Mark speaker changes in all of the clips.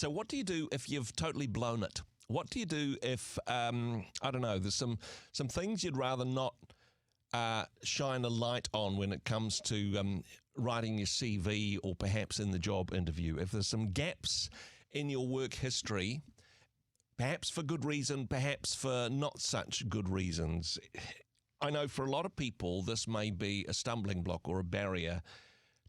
Speaker 1: So what do you do if you've totally blown it? What do you do if, I don't know, there's some things you'd rather not shine a light on when it comes to writing your CV or perhaps in the job interview? If there's some gaps in your work history, perhaps for good reason, perhaps for not such good reasons. I know for a lot of people this may be a stumbling block or a barrier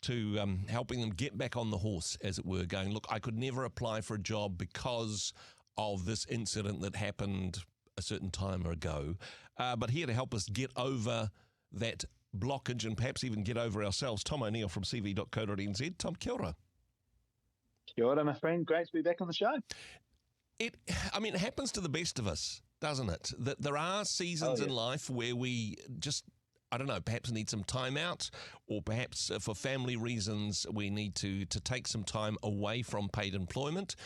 Speaker 1: to helping them get back on the horse, as it were, going, look, I could never apply for a job because of this incident that happened a certain time ago. But here to help us get over that blockage and perhaps even get over ourselves, Tom O'Neill from cv.co.nz. Tom, kia ora.
Speaker 2: Kia ora, my friend. Great to be back on the show.
Speaker 1: It happens to the best of us, doesn't it? That there are seasons in life where we just, I don't know, perhaps need some time out, or perhaps for family reasons we need to take some time away from paid employment,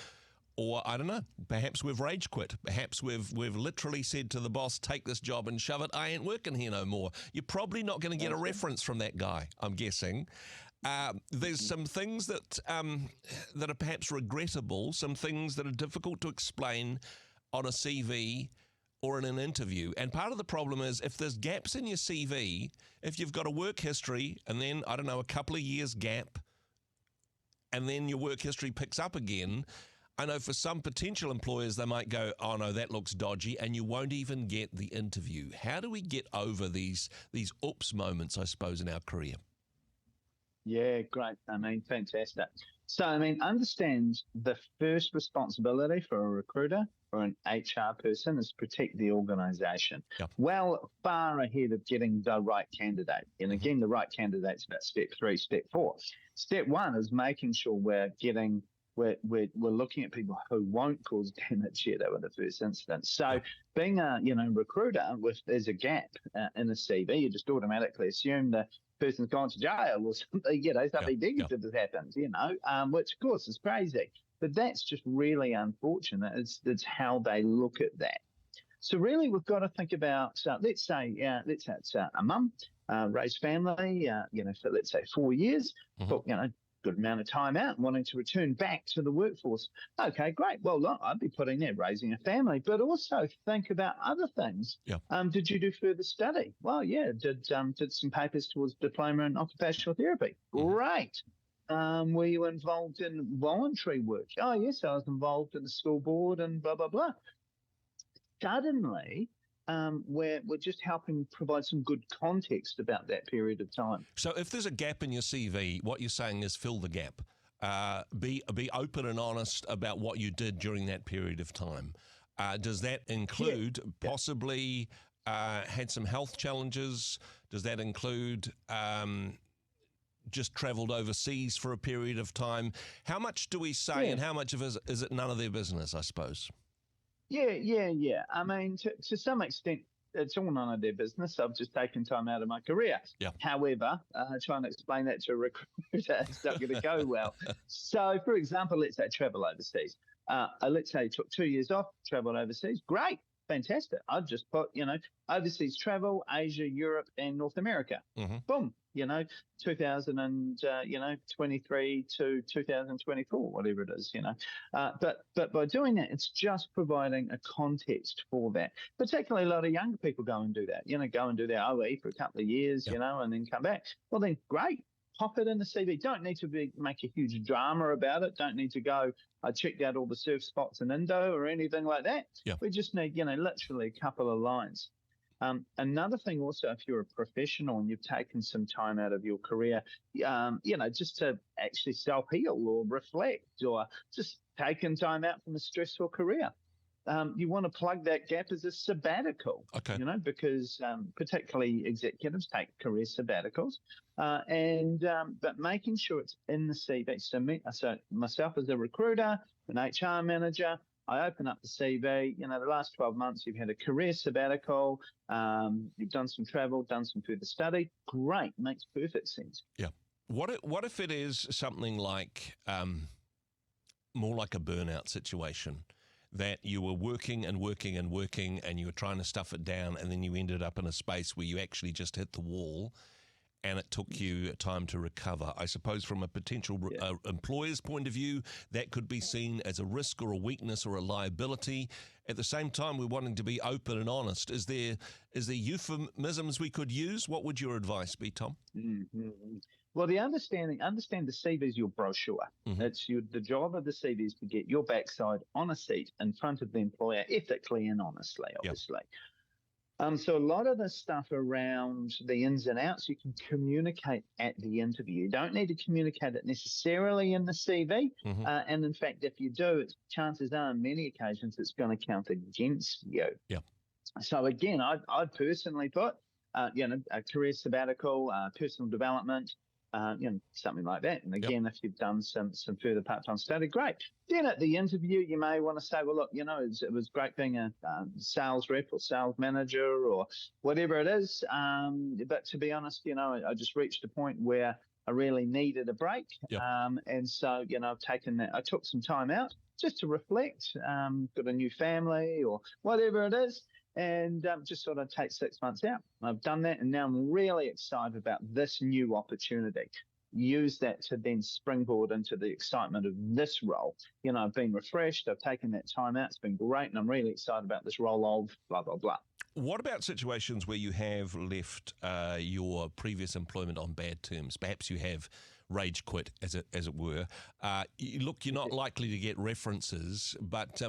Speaker 1: or I don't know, perhaps we've rage quit. Perhaps we've literally said to the boss, take this job and shove it. I ain't working here no more. You're probably not going to get a reference from that guy, I'm guessing. There's some things that are perhaps regrettable, some things that are difficult to explain on a CV or in an interview. And part of the problem is if there's gaps in your CV, if you've got a work history and then, I don't know, a couple of years gap, and then your work history picks up again, I know for some potential employers, they might go, oh no, that looks dodgy, and you won't even get the interview. How do we get over these oops moments, I suppose, in our career?
Speaker 2: Yeah, great. Fantastic. So, understand the first responsibility for a recruiter or an HR person is protect the organisation.
Speaker 1: Yep.
Speaker 2: Well, far ahead of getting the right candidate. And again, the right candidate's about step 3, step 4. Step 1 is making sure we're looking at people who won't cause damage yet in the first instance. So being a recruiter, if there's a gap in a CV, you just automatically assume the person's gone to jail or something, something negative has happened, which of course is crazy. But that's just really unfortunate. It's how they look at that. So really we've got to think about, let's say it's a mum, raised family, for let's say 4 years, but, good amount of time out, wanting to return back to the workforce. Okay, great. Well, look, I'd be putting there raising a family, but also think about other things.
Speaker 1: Yeah.
Speaker 2: Did you do further study? Well, yeah, did some papers towards diploma in occupational therapy. Great. Were you involved in voluntary work? Oh, yes, I was involved in the school board and blah, blah, blah. Suddenly, we're just helping provide some good context about that period of time.
Speaker 1: So if there's a gap in your CV, what you're saying is fill the gap. Be open and honest about what you did during that period of time. Does that include possibly had some health challenges? Does that include just travelled overseas for a period of time? How much do we say and how much of it is it none of their business, I suppose?
Speaker 2: Yeah. To some extent, it's all none of their business. I've just taken time out of my career.
Speaker 1: Yeah.
Speaker 2: However, trying to explain that to a recruiter is not going to go well. So, for example, let's say travel overseas. Let's say took 2 years off, traveled overseas. Great. Fantastic. I've just put, overseas travel, Asia, Europe, and North America. Boom. 2023 to 2024, whatever it is, But by doing that, it's just providing a context for that. Particularly a lot of younger people go and do that, go and do their OE for a couple of years, and then come back. Well, then great. Pop it in the CV. Don't need to make a huge drama about it. Don't need to go, I checked out all the surf spots in Indo or anything like that.
Speaker 1: Yeah.
Speaker 2: We just need, literally a couple of lines. Another thing also, if you're a professional and you've taken some time out of your career, just to actually self-heal or reflect or just taking time out from a stressful career. You want to plug that gap as a sabbatical, because particularly executives take career sabbaticals, but making sure it's in the CV. So myself as a recruiter, an HR manager, I open up the CV, the last 12 months you've had a career sabbatical, you've done some travel, done some further study. Great, makes perfect sense.
Speaker 1: Yeah. What if it is something like more like a burnout situation? That you were working and working and working and you were trying to stuff it down and then you ended up in a space where you actually just hit the wall and it took you time to recover. I suppose from a potential employer's point of view, that could be seen as a risk or a weakness or a liability. At the same time, we're wanting to be open and honest. Is there euphemisms we could use? What would your advice be, Tom?
Speaker 2: Mm-hmm. Well, understand the CV is your brochure.
Speaker 1: Mm-hmm.
Speaker 2: It's the job of the CV is to get your backside on a seat in front of the employer ethically and honestly, obviously. So a lot of the stuff around the ins and outs, you can communicate at the interview. You don't need to communicate it necessarily in the CV.
Speaker 1: Mm-hmm.
Speaker 2: And in fact, if you do, chances are on many occasions it's going to count against you.
Speaker 1: Yeah.
Speaker 2: So again, I personally put, a career sabbatical, personal development, something like that. And again, if you've done some further part-time study, great. Then at the interview, you may want to say, well, look, it was great being a sales rep or sales manager or whatever it is. But to be honest, I just reached a point where I really needed a break.
Speaker 1: Yep.
Speaker 2: And so, I took some time out just to reflect, got a new family or whatever it is. And just sort of take 6 months out. I've done that, and now I'm really excited about this new opportunity. Use that to then springboard into the excitement of this role. I've been refreshed. I've taken that time out. It's been great, and I'm really excited about this role of blah, blah, blah.
Speaker 1: What about situations where you have left your previous employment on bad terms? Perhaps you have rage quit, as it were. You're not likely to get references, but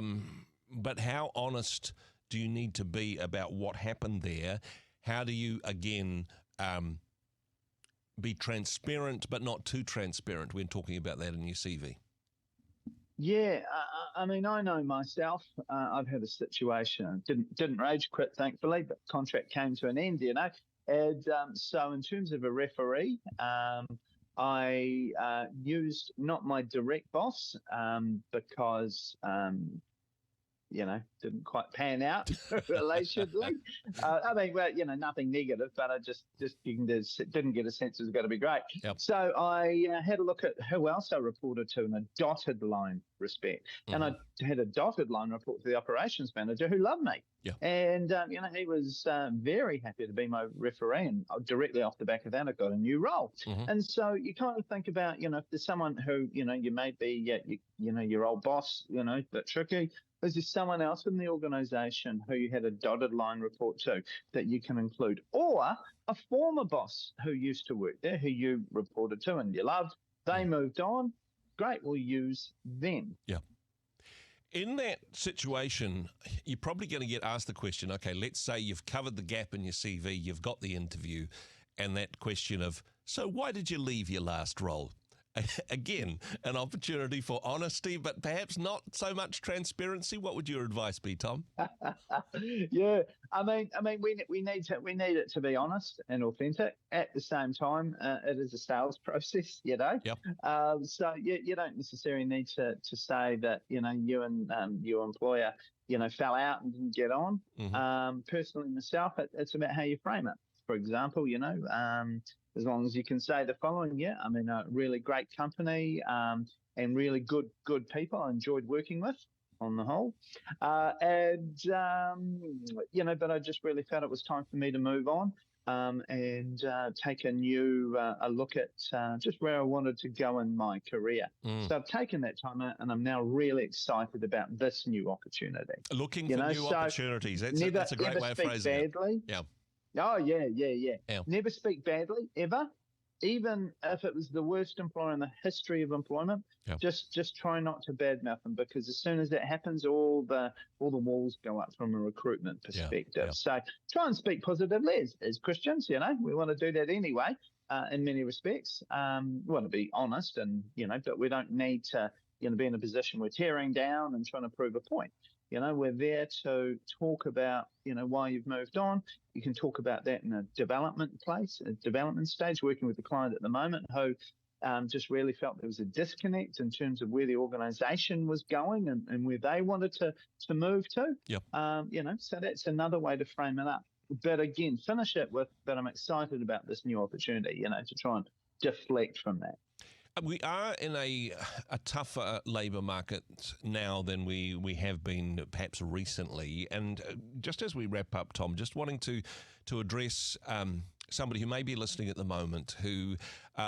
Speaker 1: how honest do you need to be about what happened there? How do you, again, be transparent but not too transparent when talking about that in your CV?
Speaker 2: Yeah, I know myself. I've had a situation. Didn't rage quit, thankfully, but contract came to an end, And so in terms of a referee, I used not my direct boss because didn't quite pan out relationally. Nothing negative, but I just didn't get a sense it was going to be great.
Speaker 1: Yep.
Speaker 2: So I had a look at who else I reported to in a dotted line respect. Mm-hmm. And I had a dotted line report to the operations manager who loved me.
Speaker 1: Yeah.
Speaker 2: And, he was very happy to be my referee. And directly off the back of that, I got a new role. Mm-hmm. And so you kind of think about, if there's someone who, you may be, your old boss, a bit tricky. Is there someone else in the organisation who you had a dotted line report to that you can include? Or a former boss who used to work there, who you reported to and you loved, they moved on. Great, we'll use them.
Speaker 1: Yeah. In that situation, you're probably going to get asked the question, okay, let's say you've covered the gap in your CV, you've got the interview, and that question of, so why did you leave your last role? Again, an opportunity for honesty, but perhaps not so much transparency. What would your advice be, Tom?
Speaker 2: Yeah, we need it to be honest and authentic. At the same time, it is a sales process, Yep. So you don't necessarily need to say that you and your employer fell out and didn't get on. Mm-hmm. Personally, myself, it's about how you frame it. For example, as long as you can say the following, a really great company and really good people I enjoyed working with on the whole. But I just really felt it was time for me to move on and take a look at just where I wanted to go in my career. So I've taken that time out and I'm now really excited about this new opportunity.
Speaker 1: Looking for new opportunities. That's a great way of phrasing it. Yeah.
Speaker 2: Oh, yeah. Never speak badly, ever. Even if it was the worst employer in the history of employment, just try not to badmouth them, because as soon as that happens, all the walls go up from a recruitment perspective. So try and speak positively as Christians. We want to do that anyway. In many respects, we want to be honest, and but we don't need to be in a position we're tearing down and trying to prove a point. We're there to talk about, why you've moved on. You can talk about that in a development stage, working with the client at the moment who just really felt there was a disconnect in terms of where the organisation was going and where they wanted to move to.
Speaker 1: Yep.
Speaker 2: So that's another way to frame it up. But again, finish it with, but I'm excited about this new opportunity, to try and deflect from that.
Speaker 1: We are in a tougher labour market now than we have been perhaps recently. And just as we wrap up, Tom, just wanting to address somebody who may be listening at the moment who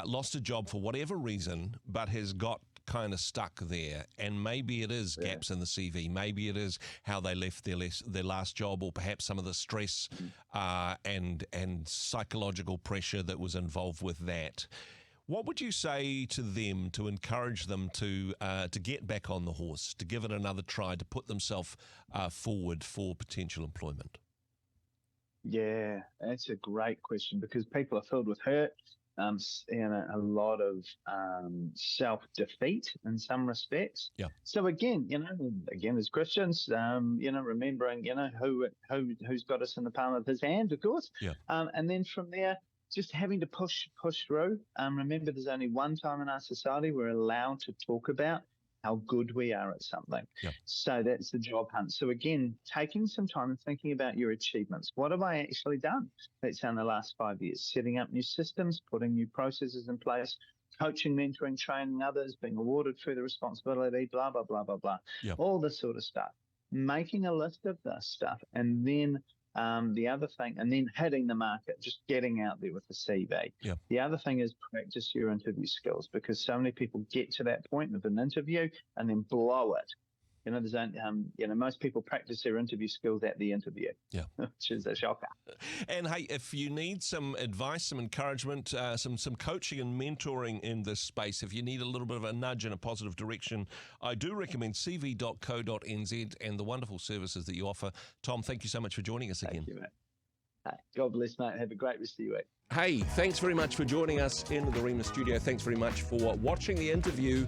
Speaker 1: lost a job for whatever reason, but has got kind of stuck there, and maybe it is gaps in the CV, maybe it is how they left their last job, or perhaps some of the stress and psychological pressure that was involved with that. What would you say to them to encourage them to get back on the horse, to give it another try, to put themselves forward for potential employment?
Speaker 2: Yeah, that's a great question, because people are filled with hurt, and a lot of self-defeat in some respects.
Speaker 1: Yeah.
Speaker 2: So again, as Christians, remembering, who's got us in the palm of His hand, of course.
Speaker 1: Yeah.
Speaker 2: And then from there, just having to push through. Remember, there's only one time in our society we're allowed to talk about how good we are at something.
Speaker 1: Yep.
Speaker 2: So that's the job hunt. So again, taking some time and thinking about your achievements. What have I actually done, let's say, in the last 5 years? Setting up new systems, putting new processes in place, coaching, mentoring, training others, being awarded further responsibility, blah, blah, blah, blah, blah.
Speaker 1: Yep.
Speaker 2: All this sort of stuff. Making a list of this stuff, and then the other thing, and then hitting the market, just getting out there with the CV.
Speaker 1: Yeah.
Speaker 2: The other thing is practice your interview skills, because so many people get to that point of an interview and then blow it. There's most people practice their interview skills at the interview.
Speaker 1: Yeah.
Speaker 2: Which is a shocker.
Speaker 1: And hey, if you need some advice, some encouragement, some coaching and mentoring in this space, if you need a little bit of a nudge in a positive direction, I do recommend cv.co.nz and the wonderful services that you offer. Tom, thank you so much for joining us again.
Speaker 2: Thank you, mate. God bless, mate. Have a great rest of your week.
Speaker 1: Hey, thanks very much for joining us in the Rhema studio. Thanks very much for watching the interview.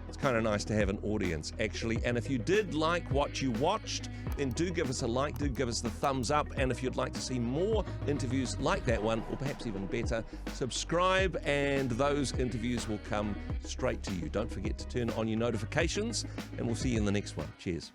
Speaker 1: It's kind of nice to have an audience, actually. And if you did like what you watched, then do give us a like, do give us the thumbs up. And if you'd like to see more interviews like that one, or perhaps even better, subscribe and those interviews will come straight to you. Don't forget to turn on your notifications, and we'll see you in the next one. Cheers.